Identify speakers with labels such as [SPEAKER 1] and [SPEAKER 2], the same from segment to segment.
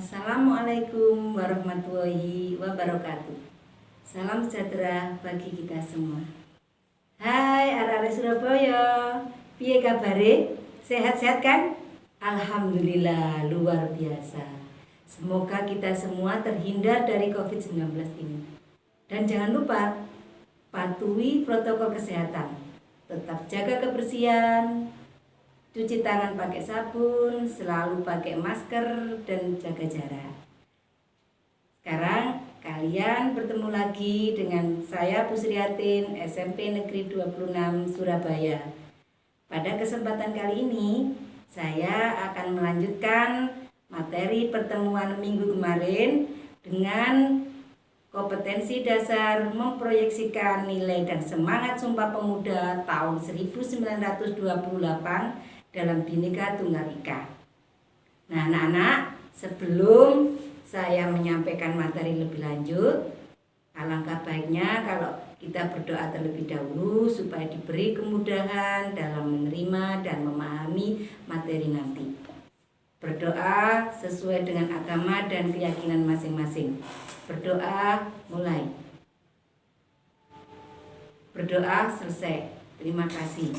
[SPEAKER 1] Assalamualaikum warahmatullahi wabarakatuh. Salam sejahtera bagi kita semua. Hai arek-arek Surabaya, piye kabare? Sehat-sehat kan? Alhamdulillah luar biasa. Semoga kita semua terhindar dari COVID-19 ini. Dan jangan lupa patuhi protokol kesehatan. Tetap jaga kebersihan, cuci tangan pakai sabun, selalu pakai masker, dan jaga jarak. Sekarang kalian bertemu lagi dengan saya Pusriatin, SMP Negeri 26 Surabaya. Pada kesempatan kali ini, saya akan melanjutkan materi pertemuan minggu kemarin dengan kompetensi dasar memproyeksikan nilai dan semangat Sumpah Pemuda tahun 1928 dalam Bhinneka Tunggal Ika. Nah anak-anak, sebelum saya menyampaikan materi lebih lanjut, alangkah baiknya kalau kita berdoa terlebih dahulu supaya diberi kemudahan dalam menerima dan memahami materi nanti. Berdoa sesuai dengan agama dan keyakinan masing-masing. Berdoa mulai. Berdoa selesai. Terima kasih.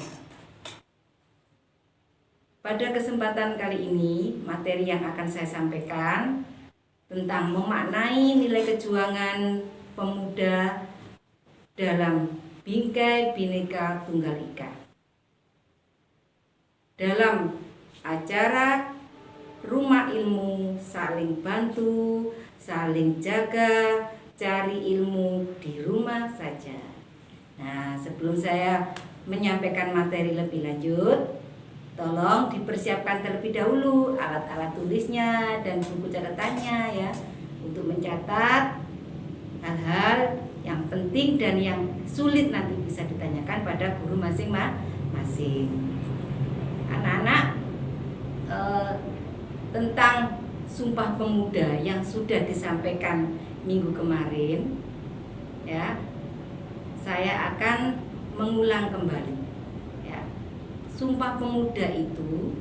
[SPEAKER 1] Pada kesempatan kali ini, materi yang akan saya sampaikan tentang memaknai nilai kejuangan pemuda dalam Bingkai Bhinneka Tunggal Ika. Dalam acara Rumah Ilmu, saling bantu, saling jaga, cari ilmu di rumah saja. Nah, sebelum saya menyampaikan materi lebih lanjut, tolong dipersiapkan terlebih dahulu alat-alat tulisnya dan buku catatannya ya, untuk mencatat hal-hal yang penting dan yang sulit nanti bisa ditanyakan pada guru masing-masing. Anak-anak, tentang Sumpah Pemuda yang sudah disampaikan minggu kemarin ya, saya akan mengulang kembali. Sumpah Pemuda itu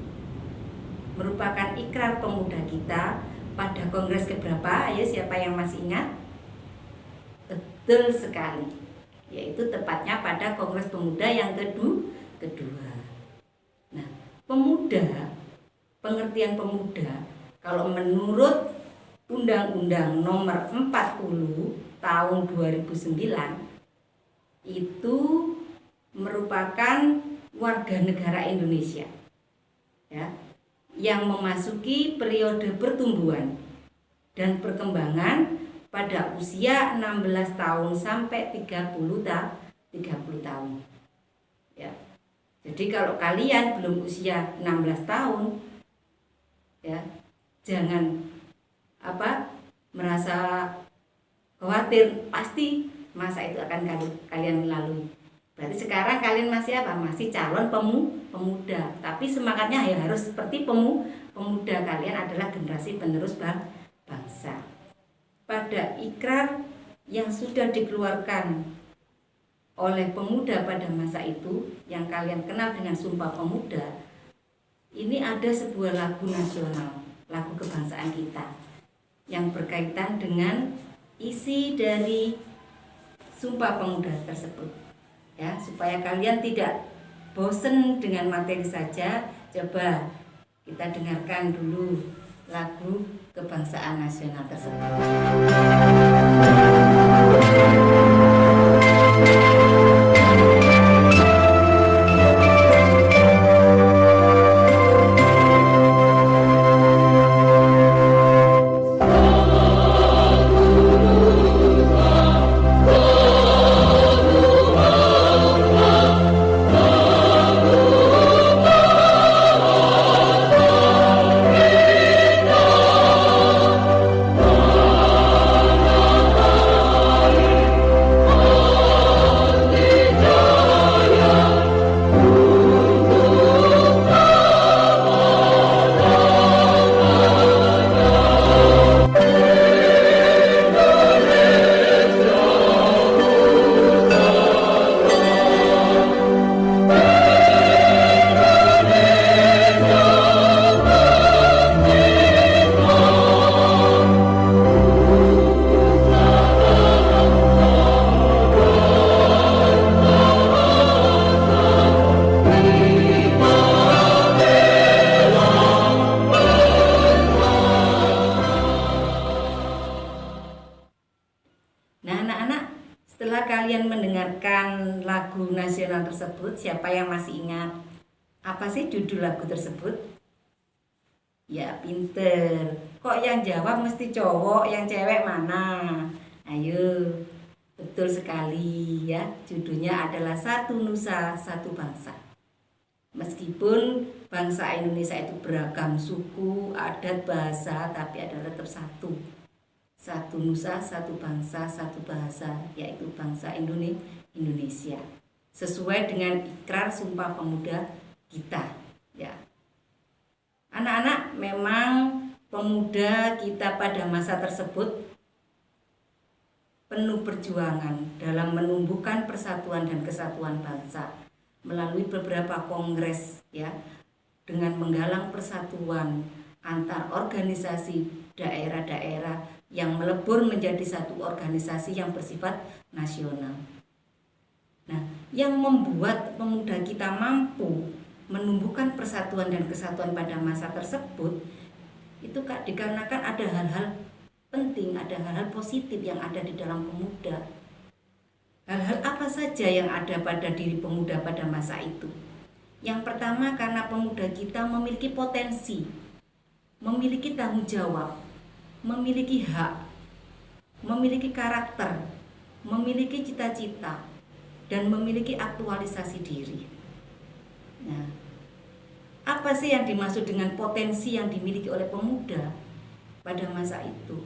[SPEAKER 1] merupakan ikrar pemuda kita pada kongres keberapa? Ayo siapa yang masih ingat? Betul sekali, yaitu tepatnya pada kongres pemuda yang kedua. Nah, pemuda, pengertian pemuda kalau menurut Undang-Undang Nomor 40 Tahun 2009 itu merupakan warga negara Indonesia ya, yang memasuki periode pertumbuhan dan perkembangan pada usia 16 tahun sampai 30 tahun ya. Jadi kalau kalian belum usia 16 tahun ya, jangan merasa khawatir, pasti masa itu akan kalian lalui. Berarti sekarang kalian masih masih calon pemuda, tapi semangatnya ya harus seperti pemuda. Kalian adalah generasi penerus bangsa. Pada ikrar yang sudah dikeluarkan oleh pemuda pada masa itu, yang kalian kenal dengan Sumpah Pemuda, ini ada sebuah lagu nasional, lagu kebangsaan kita, yang berkaitan dengan isi dari Sumpah Pemuda tersebut. Ya, supaya kalian tidak bosen dengan materi saja, coba kita dengarkan dulu lagu kebangsaan nasional tersebut. kalian mendengarkan lagu nasional tersebut, siapa yang masih ingat apa sih judul lagu tersebut? Ya, pinter. Kok yang jawab mesti cowok, yang cewek mana? Ayo, betul sekali ya. Judulnya adalah Satu Nusa, Satu Bangsa. Meskipun bangsa Indonesia itu beragam suku, adat, bahasa, tapi adalah tetap satu. Satu nusa, satu bangsa, satu bahasa, yaitu bangsa Indonesia. Sesuai dengan ikrar Sumpah Pemuda kita, ya. Anak-anak, memang pemuda kita pada masa tersebut penuh perjuangan dalam menumbuhkan persatuan dan kesatuan bangsa melalui beberapa kongres, ya, dengan menggalang persatuan antar organisasi daerah-daerah yang melebur menjadi satu organisasi yang bersifat nasional. Nah, yang membuat pemuda kita mampu menumbuhkan persatuan dan kesatuan pada masa tersebut itu dikarenakan ada hal-hal penting, ada hal-hal positif yang ada di dalam pemuda. Hal-hal apa saja yang ada pada diri pemuda pada masa itu? Yang pertama, karena pemuda kita memiliki potensi, memiliki tanggung jawab, memiliki hak, memiliki karakter, memiliki cita-cita, dan memiliki aktualisasi diri. Nah, apa sih yang dimaksud dengan potensi yang dimiliki oleh pemuda pada masa itu?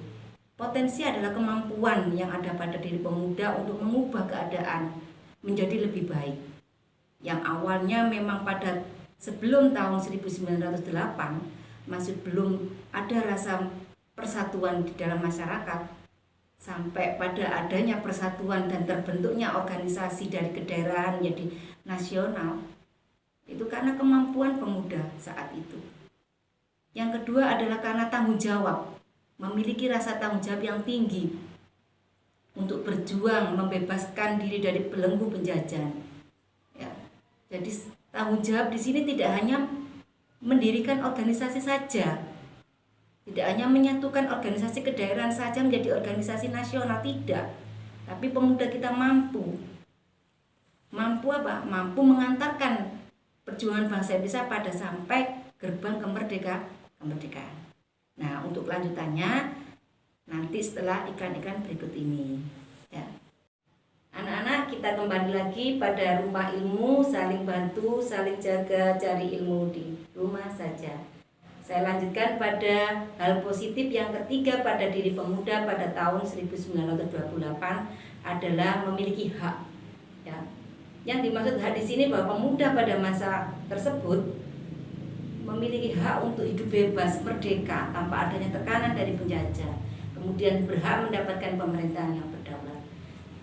[SPEAKER 1] Potensi adalah kemampuan yang ada pada diri pemuda untuk mengubah keadaan menjadi lebih baik. Yang awalnya memang pada sebelum tahun 1908 masih belum ada rasa persatuan di dalam masyarakat, sampai pada adanya persatuan dan terbentuknya organisasi dari kedaerahan menjadi nasional, itu karena kemampuan pemuda saat itu. Yang kedua adalah karena tanggung jawab, memiliki rasa tanggung jawab yang tinggi untuk berjuang membebaskan diri dari belenggu penjajahan. Ya, jadi tanggung jawab di sini tidak hanya mendirikan organisasi saja, tidak hanya menyatukan organisasi kedaerahan saja menjadi organisasi nasional, tidak. Tapi pemuda kita mampu apa? Mampu mengantarkan perjuangan bangsa Indonesia pada sampai gerbang kemerdekaan. Nah, untuk lanjutannya nanti setelah iklan-iklan berikut ini, ya. Anak-anak, kita kembali lagi pada rumah ilmu, saling bantu, saling jaga, cari ilmu di rumah saja. Saya lanjutkan pada hal positif yang ketiga pada diri pemuda pada tahun 1928 adalah memiliki hak. Ya. Yang dimaksud hak di sini bahwa pemuda pada masa tersebut memiliki hak untuk hidup bebas, merdeka, tanpa adanya tekanan dari penjajah. Kemudian berhak mendapatkan pemerintahan yang berdaulat.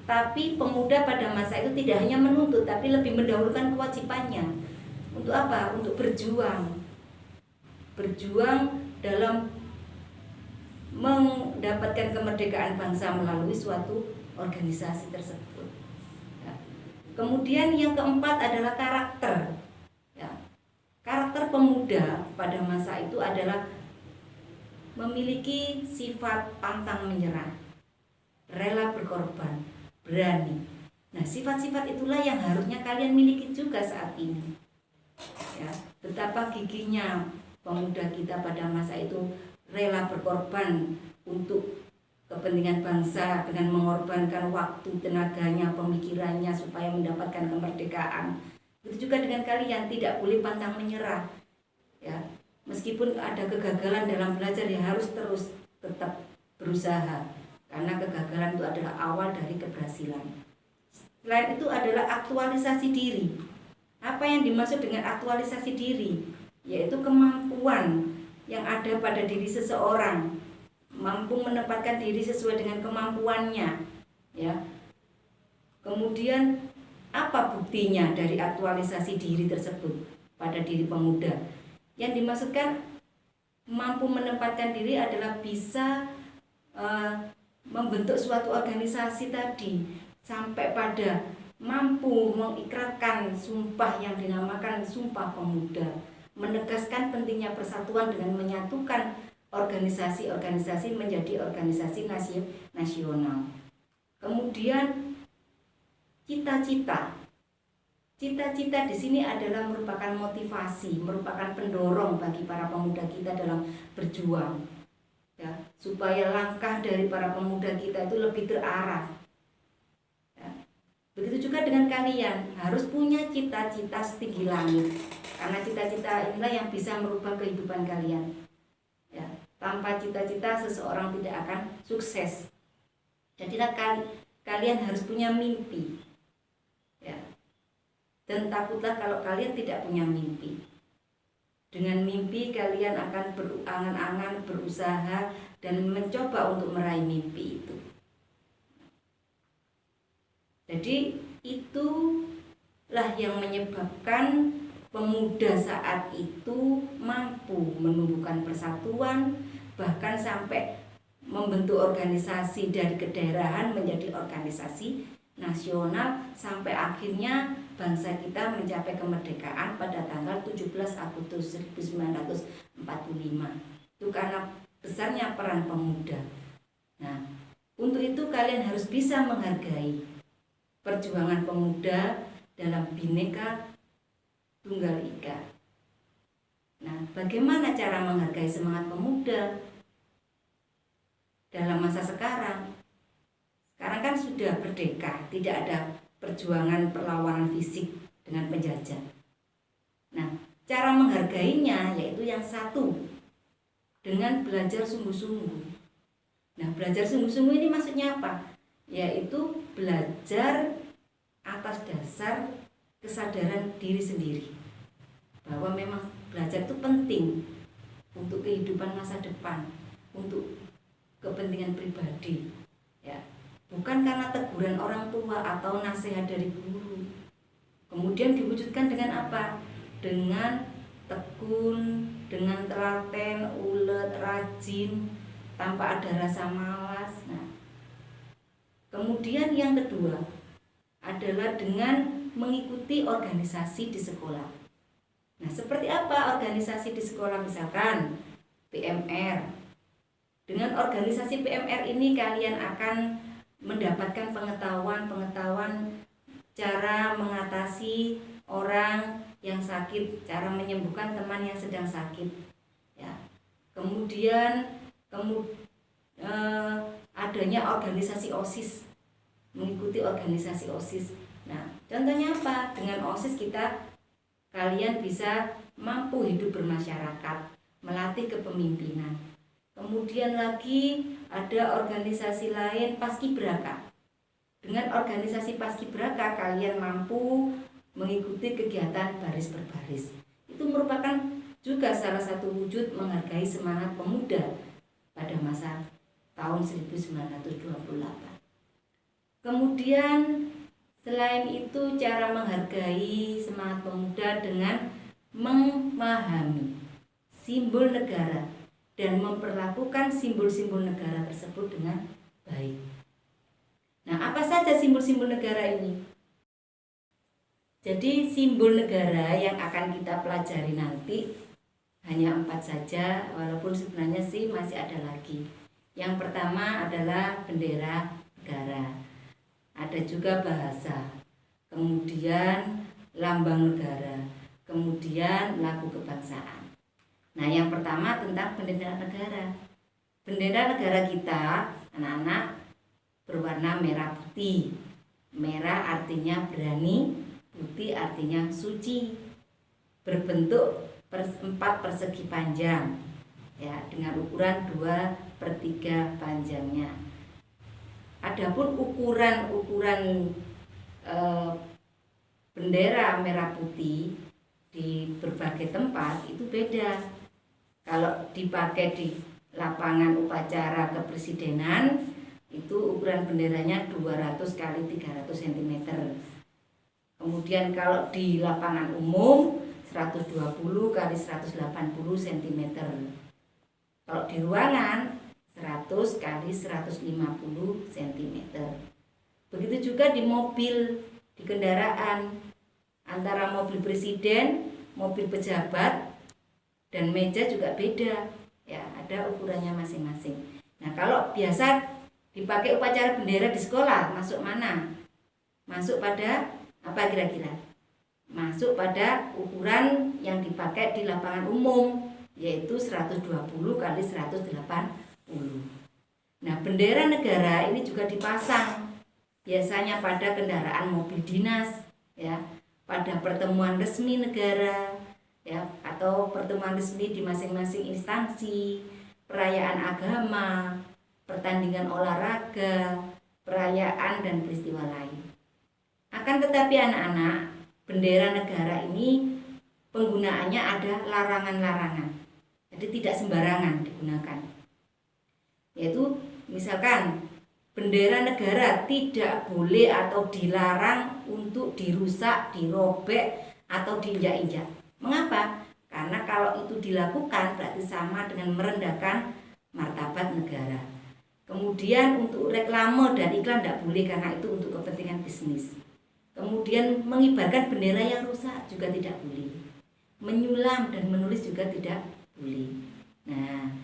[SPEAKER 1] Tapi pemuda pada masa itu tidak hanya menuntut, tapi lebih mendahulukan kewajibannya. Untuk apa? Untuk berjuang dalam mendapatkan kemerdekaan bangsa melalui suatu organisasi tersebut. Ya. Kemudian yang keempat adalah karakter. Ya. Karakter pemuda pada masa itu adalah memiliki sifat pantang menyerah, rela berkorban, berani. Nah, sifat-sifat itulah yang harusnya kalian miliki juga saat ini. Ya, betapa giginya pemuda kita pada masa itu rela berkorban untuk kepentingan bangsa dengan mengorbankan waktu, tenaganya, pemikirannya supaya mendapatkan kemerdekaan. Itu juga dengan kalian, tidak boleh pantang menyerah. Ya, meskipun ada kegagalan dalam belajar, ya harus terus tetap berusaha, karena kegagalan itu adalah awal dari keberhasilan. Selain itu adalah aktualisasi diri. Apa yang dimaksud dengan aktualisasi diri? Yaitu kemampuan yang ada pada diri seseorang, mampu menempatkan diri sesuai dengan kemampuannya, ya. Kemudian apa buktinya dari aktualisasi diri tersebut pada diri pemuda? Yang dimaksudkan mampu menempatkan diri adalah bisa membentuk suatu organisasi tadi, sampai pada mampu mengikrarkan sumpah yang dinamakan Sumpah Pemuda, menegaskan pentingnya persatuan dengan menyatukan organisasi-organisasi menjadi organisasi nasional. Kemudian cita-cita. Cita-cita di sini adalah merupakan motivasi, merupakan pendorong bagi para pemuda kita dalam berjuang. Ya, supaya langkah dari para pemuda kita itu lebih terarah. Ya. Begitu juga dengan kalian, harus punya cita-cita setinggi langit. Karena cita-cita inilah yang bisa merubah kehidupan kalian. Ya, tanpa cita-cita seseorang tidak akan sukses. Jadilah kalian harus punya mimpi. Ya. Dan takutlah kalau kalian tidak punya mimpi. Dengan mimpi kalian akan berangan-angan, berusaha dan mencoba untuk meraih mimpi itu. Jadi itulah yang menyebabkan pemuda saat itu mampu menumbuhkan persatuan, bahkan sampai membentuk organisasi dari kedaerahan menjadi organisasi nasional, sampai akhirnya bangsa kita mencapai kemerdekaan pada tanggal 17 Agustus 1945. Itu karena besarnya peran pemuda. Nah, untuk itu kalian harus bisa menghargai perjuangan pemuda dalam Bhinneka Tunggal Ika. Nah, bagaimana cara menghargai semangat pemuda dalam masa sekarang? Sekarang kan sudah merdeka, tidak ada perjuangan perlawanan fisik dengan penjajah. Nah, cara menghargainya yaitu yang satu, dengan belajar sungguh-sungguh. Nah, belajar sungguh-sungguh ini maksudnya apa? Yaitu belajar atas dasar kesadaran diri sendiri, bahwa memang belajar itu penting untuk kehidupan masa depan, untuk kepentingan pribadi, ya. Bukan karena teguran orang tua atau nasihat dari guru. Kemudian diwujudkan dengan apa? Dengan tekun, dengan telaten, ulet, rajin, tanpa ada rasa malas. Nah, kemudian yang kedua adalah dengan mengikuti organisasi di sekolah. Nah, seperti apa organisasi di sekolah? Misalkan PMR. Dengan organisasi PMR ini kalian akan mendapatkan pengetahuan cara mengatasi orang yang sakit, cara menyembuhkan teman yang sedang sakit, ya. Kemudian adanya organisasi OSIS, mengikuti organisasi OSIS. Nah, contohnya apa? Dengan OSIS kalian bisa mampu hidup bermasyarakat, melatih kepemimpinan. Kemudian lagi ada organisasi lain, Paskibraka. Dengan organisasi Paskibraka kalian mampu mengikuti kegiatan baris berbaris. Itu merupakan juga salah satu wujud menghargai semangat pemuda pada masa tahun 1928. Kemudian selain itu cara menghargai semangat pemuda dengan memahami simbol negara dan memperlakukan simbol-simbol negara tersebut dengan baik. Nah, apa saja simbol-simbol negara ini? Jadi simbol negara yang akan kita pelajari nanti hanya 4 saja, walaupun sebenarnya sih masih ada lagi. Yang pertama adalah bendera negara. Ada juga bahasa. Kemudian lambang negara. Kemudian lagu kebangsaan. Nah, yang pertama tentang bendera negara. Bendera negara kita, anak-anak, berwarna merah putih. Merah artinya berani, putih artinya suci. Berbentuk 4 persegi panjang, ya, dengan ukuran 2/3 panjangnya. Adapun ukuran bendera merah putih di berbagai tempat itu beda. Kalau dipakai di lapangan upacara kepresidenan itu ukuran benderanya 200 x 300 cm. Kemudian kalau di lapangan umum 120 x 180 cm. Kalau di ruangan 100 x 150 cm. Begitu juga di mobil, di kendaraan, antara mobil presiden, mobil pejabat, dan meja juga beda, ya, ada ukurannya masing-masing. Nah, kalau biasa dipakai upacara bendera di sekolah, masuk mana? masuk pada apa kira-kira? Masuk pada ukuran yang dipakai di lapangan umum, yaitu 120 kali 180. Nah, bendera negara ini juga dipasang biasanya pada kendaraan mobil dinas, ya, pada pertemuan resmi negara, ya, atau pertemuan resmi di masing-masing instansi, perayaan agama, pertandingan olahraga, perayaan dan peristiwa lain. Akan tetapi anak-anak, bendera negara ini penggunaannya ada larangan-larangan. Jadi tidak sembarangan digunakan. Yaitu misalkan bendera negara tidak boleh atau dilarang untuk dirusak, dirobek atau diinjak-injak. Mengapa? Karena kalau itu dilakukan berarti sama dengan merendahkan martabat negara. Kemudian untuk reklame dan iklan tidak boleh karena itu untuk kepentingan bisnis. Kemudian mengibarkan bendera yang rusak juga tidak boleh. Menyulam dan menulis juga tidak boleh. Nah,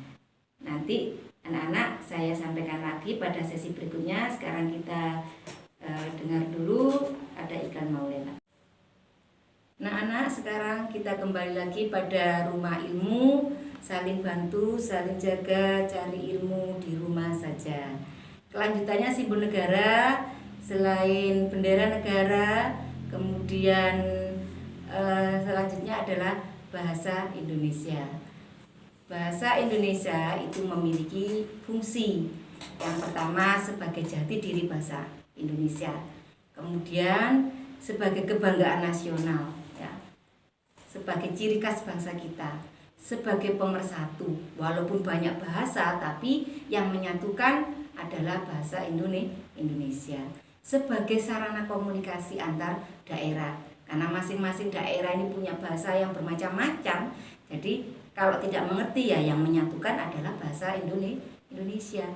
[SPEAKER 1] nanti anak-anak saya sampaikan lagi pada sesi berikutnya. Sekarang kita dengar dulu ada iklan Maulana. Nah anak, sekarang kita kembali lagi pada rumah ilmu. Saling bantu, saling jaga, cari ilmu di rumah saja. Kelanjutannya simbol negara. Selain bendera negara, kemudian selanjutnya adalah bahasa Indonesia. Bahasa Indonesia itu memiliki fungsi. Yang pertama sebagai jati diri bahasa Indonesia. Kemudian sebagai kebanggaan nasional, ya. Sebagai ciri khas bangsa kita, sebagai pemersatu. Walaupun banyak bahasa, tapi yang menyatukan adalah bahasa Indonesia. Sebagai sarana komunikasi antar daerah. Karena masing-masing daerah ini punya bahasa yang bermacam-macam. Jadi kalau tidak mengerti ya yang menyatukan adalah bahasa Indonesia.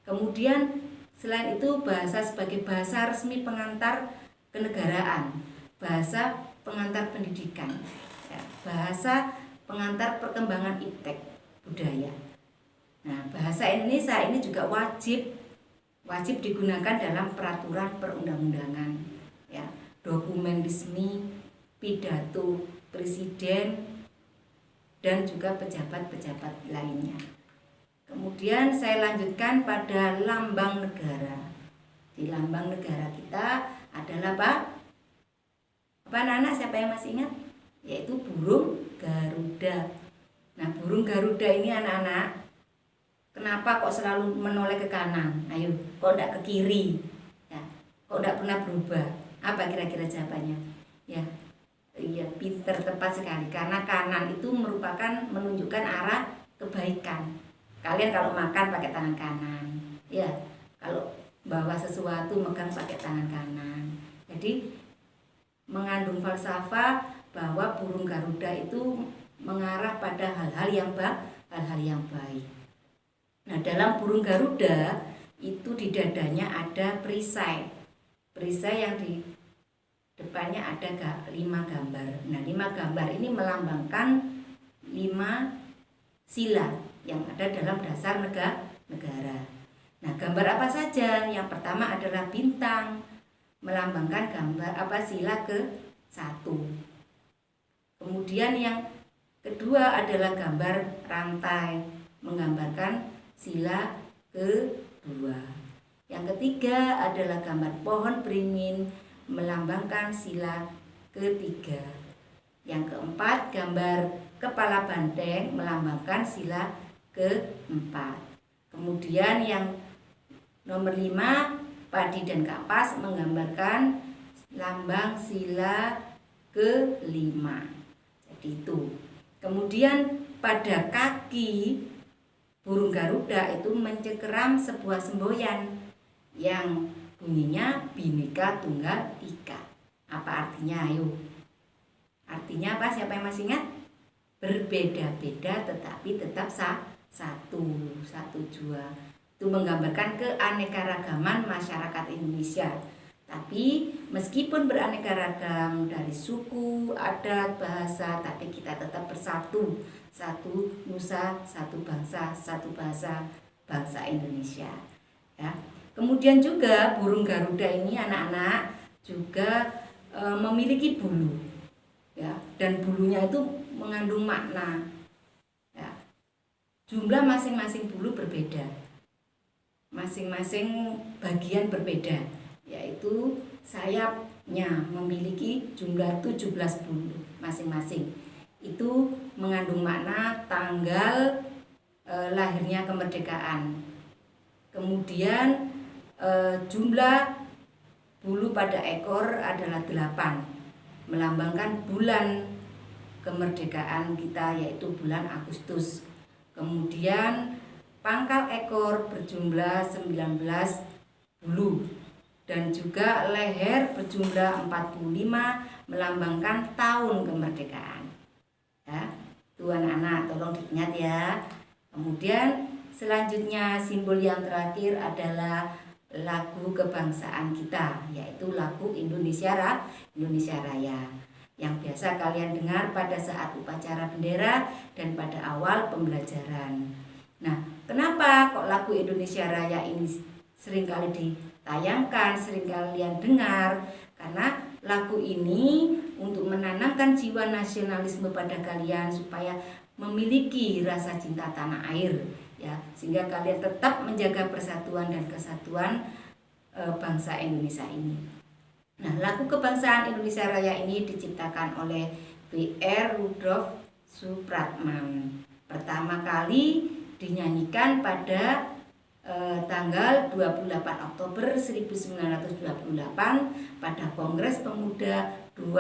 [SPEAKER 1] Kemudian selain itu bahasa sebagai bahasa resmi pengantar kenegaraan, bahasa pengantar pendidikan, ya, bahasa pengantar perkembangan iptek budaya. Nah, bahasa Indonesia ini juga wajib digunakan dalam peraturan perundang-undangan, ya, dokumen resmi, pidato presiden dan juga pejabat-pejabat lainnya. Kemudian saya lanjutkan pada lambang negara. Di lambang negara kita adalah apa? Apa anak-anak, siapa yang masih ingat? Yaitu burung Garuda. Nah, burung Garuda ini anak-anak, kenapa kok selalu menoleh ke kanan? Ayo, kok tidak ke kiri? Ya, kok tidak pernah berubah? Apa kira-kira jawabannya? Ya, iya, pinter, tepat sekali. Karena kanan itu merupakan menunjukkan arah kebaikan. Kalian kalau makan pakai tangan kanan, ya. Kalau bawa sesuatu megang pakai tangan kanan. Jadi mengandung falsafah bahwa burung Garuda itu mengarah pada hal-hal yang baik. Nah, dalam burung Garuda itu di dadanya ada perisai. Perisai yang di depannya ada 5 gambar. Nah, 5 gambar ini melambangkan 5 sila yang ada dalam dasar negara. Nah, gambar apa saja? Yang pertama adalah bintang, melambangkan gambar sila ke-1. Kemudian yang kedua adalah gambar rantai, menggambarkan sila ke-2. Yang ketiga adalah gambar pohon beringin, melambangkan sila ke-3. Yang keempat, gambar kepala banteng melambangkan sila ke-4. Kemudian yang nomor 5, padi dan kapas menggambarkan lambang sila ke-5. Jadi itu. Kemudian pada kaki burung Garuda itu mencengkeram sebuah semboyan yang bunyinya Bhinneka Tunggal Ika. Apa artinya? Ayo. Artinya apa? Siapa yang masih ingat? Berbeda-beda tetapi tetap satu jua. Itu menggambarkan keanekaragaman masyarakat Indonesia. Tapi meskipun beraneka ragam dari suku, adat, bahasa, tapi kita tetap bersatu. Satu nusa, satu bangsa, satu bahasa, bangsa Indonesia. Ya. Kemudian juga burung Garuda ini anak-anak juga memiliki bulu, ya, dan bulunya itu mengandung makna, ya. Jumlah masing-masing bulu berbeda, masing-masing bagian berbeda, yaitu sayapnya memiliki jumlah 17 bulu masing-masing. Itu mengandung makna tanggal lahirnya kemerdekaan. Kemudian jumlah bulu pada ekor adalah 8, melambangkan bulan kemerdekaan kita, yaitu bulan Agustus. Kemudian pangkal ekor berjumlah 19 bulu, dan juga leher berjumlah 45, melambangkan tahun kemerdekaan. Ya, itu anak-anak tolong diingat ya. Kemudian selanjutnya simbol yang terakhir adalah lagu kebangsaan kita, yaitu lagu Indonesia Raya, yang biasa kalian dengar pada saat upacara bendera dan pada awal pembelajaran. Nah, kenapa kok lagu Indonesia Raya ini sering kali ditayangkan, sering kalian dengar? Karena lagu ini untuk menanamkan jiwa nasionalisme pada kalian supaya memiliki rasa cinta tanah air, ya, sehingga kalian tetap menjaga persatuan dan kesatuan bangsa Indonesia ini. Nah, lagu kebangsaan Indonesia Raya ini diciptakan oleh W.R. Rudolf Supratman. Pertama kali dinyanyikan pada tanggal 28 Oktober 1928 pada Kongres Pemuda II,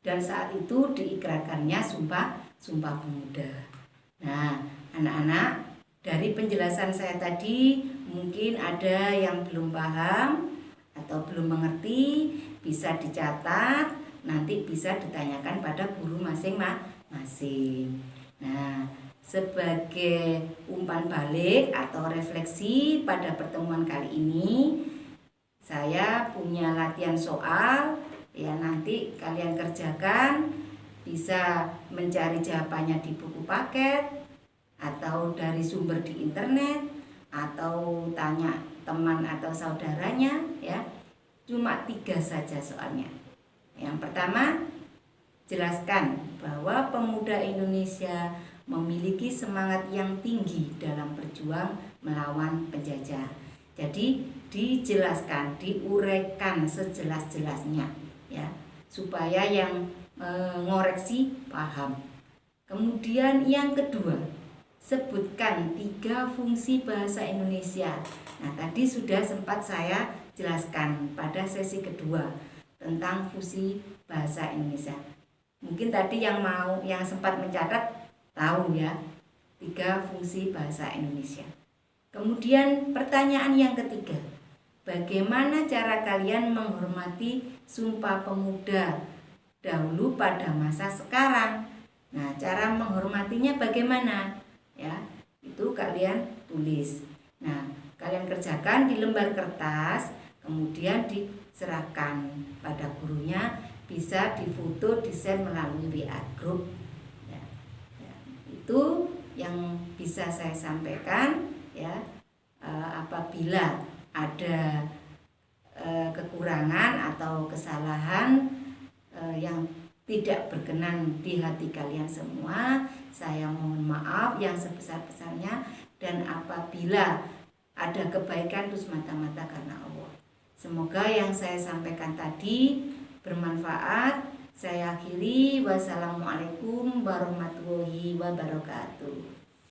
[SPEAKER 1] dan saat itu diikrarkannya Sumpah Pemuda. Nah, anak-anak, dari penjelasan saya tadi mungkin ada yang belum paham atau belum mengerti, bisa dicatat, nanti bisa ditanyakan pada guru masing-masing. Nah, sebagai umpan balik atau refleksi pada pertemuan kali ini, saya punya latihan soal, ya, nanti kalian kerjakan, bisa mencari jawabannya di buku paket atau dari sumber di internet atau tanya teman atau saudaranya, ya. Cuma 3 saja soalnya. Yang pertama, jelaskan bahwa pemuda Indonesia memiliki semangat yang tinggi dalam berjuang melawan penjajah. Jadi dijelaskan, diuraikan sejelas-jelasnya, ya, supaya yang mengoreksi paham. Kemudian yang kedua, sebutkan 3 fungsi bahasa Indonesia. Nah, tadi sudah sempat saya jelaskan pada sesi kedua tentang fungsi bahasa Indonesia. Mungkin tadi yang sempat mencatat tahu ya, 3 fungsi bahasa Indonesia. Kemudian pertanyaan yang ketiga, bagaimana cara kalian menghormati Sumpah Pemuda dahulu pada masa sekarang? Nah, cara menghormatinya bagaimana? Ya, itu kalian tulis. Nah, kalian kerjakan di lembar kertas, kemudian diserahkan pada gurunya, bisa difoto, di-share melalui WA group. Ya, itu yang bisa saya sampaikan, ya. Apabila ada kekurangan atau kesalahan yang tidak berkenan di hati kalian semua, saya mohon maaf yang sebesar-besarnya, dan apabila ada kebaikan itu semata-mata karena Allah. Semoga yang saya sampaikan tadi bermanfaat. Saya akhiri, wassalamualaikum warahmatullahi wabarakatuh.